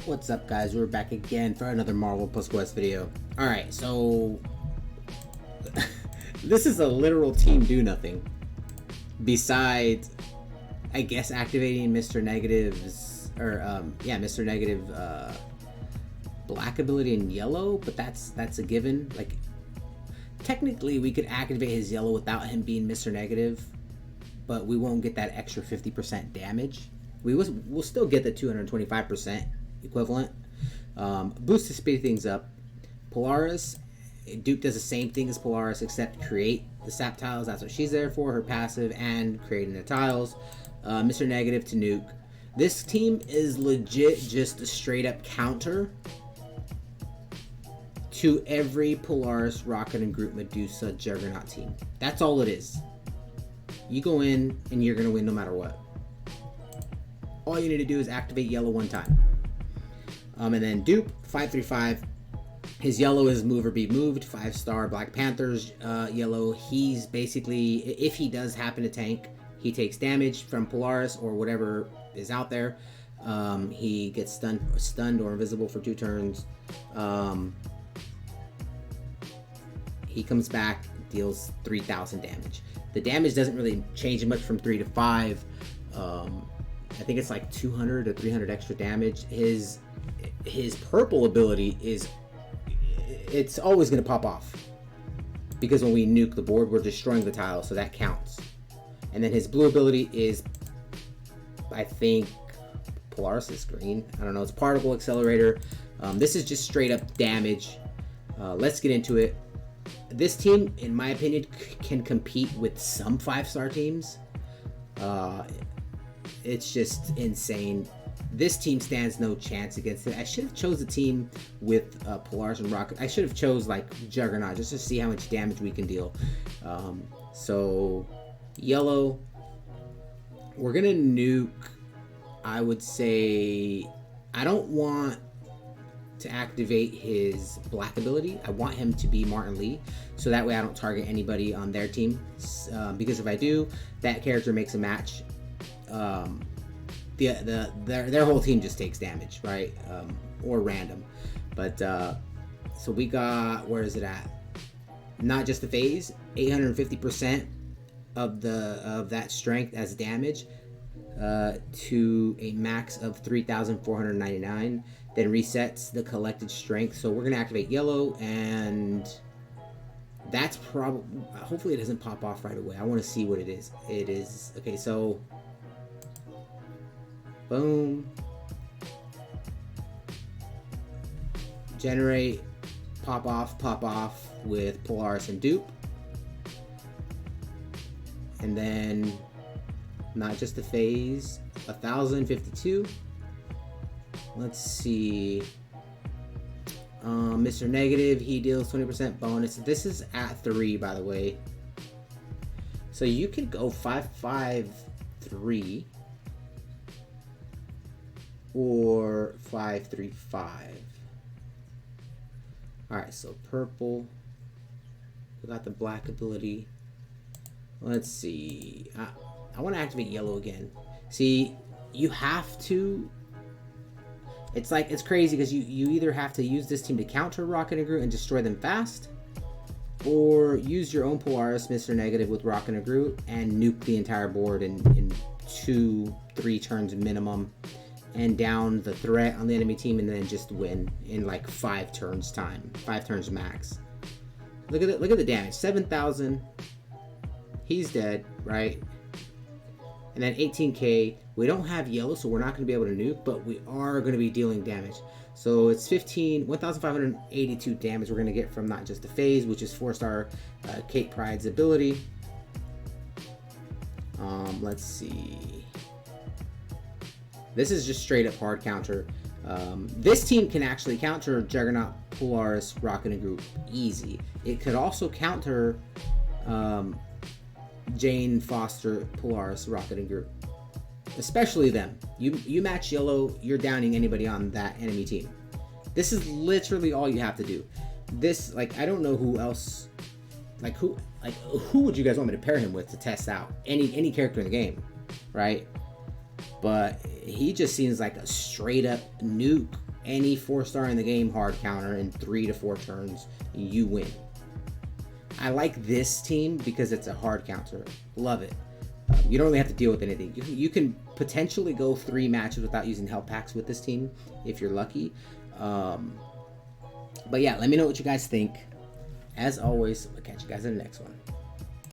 What's up, guys? We're back again for another Marvel plus Quest video. Alright, so this is a literal team do nothing besides, I guess, activating Mr. Negative's Mr. Negative black ability in yellow, but that's a given. Like, technically we could activate his yellow without him being Mr. Negative, but we won't get that extra 50% damage. We'll still get the 225% equivalent. Boost to speed things up. Polaris, Dupe does the same thing as Polaris except create the sap tiles. That's what she's there for, her passive and creating the tiles. Mr. Negative to nuke. This team is legit just a straight up counter to every Polaris, Rocket, and Groot, Medusa, Juggernaut team. That's all it is. You go in and you're going to win no matter what. All you need to do is activate yellow one time. And then Dupe, 535. His yellow is move or be moved. 5-star Black Panther's yellow. He's basically, if he does happen to tank, he takes damage from Polaris or whatever is out there. He gets stunned or invisible for 2 turns. He comes back, deals 3,000 damage. The damage doesn't really change much from 3 to 5. I think it's like 200 or 300 extra damage. His purple ability it's always going to pop off, because when we nuke the board, we're destroying the tile, so that counts. And then his blue ability is, I think, Polaris is green. I don't know. It's particle accelerator. This is just straight up damage. Let's get into it. This team, in my opinion, can compete with some 5-star teams. It's just insane. This team stands no chance against it. I should have chose a team with Polaris and Rocket. I should have chose like Juggernaut just to see how much damage we can deal. So yellow, we're gonna nuke. I would say I don't want to activate his black ability. I want him to be Martin Lee, so that way I don't target anybody on their team. Because if I do, that character makes a match. Their whole team just takes damage, right? Or random. But so we got, where is it at? Not just the phase, 850% of that strength as damage to a max of 3,499. Then resets the collected strength. So we're gonna activate yellow, and that's probably, hopefully it doesn't pop off right away. I want to see what it is. It is okay. So boom, generate, pop off with Polaris and Dupe. And then not just the phase, 1,052. Let's see. Mr. Negative, he deals 20% bonus. This is at 3, by the way. So you could go 553 or 535. Alright, so purple. We got the black ability. Let's see. I want to activate yellow again. See, you have to. It's like, it's crazy because you either have to use this team to counter Rocket and Groot and destroy them fast, or use your own Polaris, Mr. Negative, with Rocket and Groot and nuke the entire board in 2-3 turns minimum, and down the threat on the enemy team, and then just win in like 5 turns time, 5 turns max. Look at it, look at the damage, 7,000. He's dead, right? And then 18k. We don't have yellow, so we're not going to be able to nuke, but we are going to be dealing damage. So it's 1,582 damage we're going to get from not just the phase, which is 4-star Kate Pryde's ability. Let's see. This is just straight up hard counter. This team can actually counter Juggernaut, Polaris, Rocket, and Groot easy. It could also counter Jane Foster, Polaris, Rocket, and Groot. Especially them. You match yellow, you're downing anybody on that enemy team. This is literally all you have to do. This, like, I don't know who else, who would you guys want me to pair him with to test out any character in the game, right? But he just seems like a straight up nuke any 4-star in the game hard counter in 3 to 4 turns, you win. I like this team because it's a hard counter. Love it. You don't really have to deal with anything. You can potentially go 3 matches without using health packs with this team if you're lucky. But yeah, let me know what you guys think. As always, I'll catch you guys in the next one.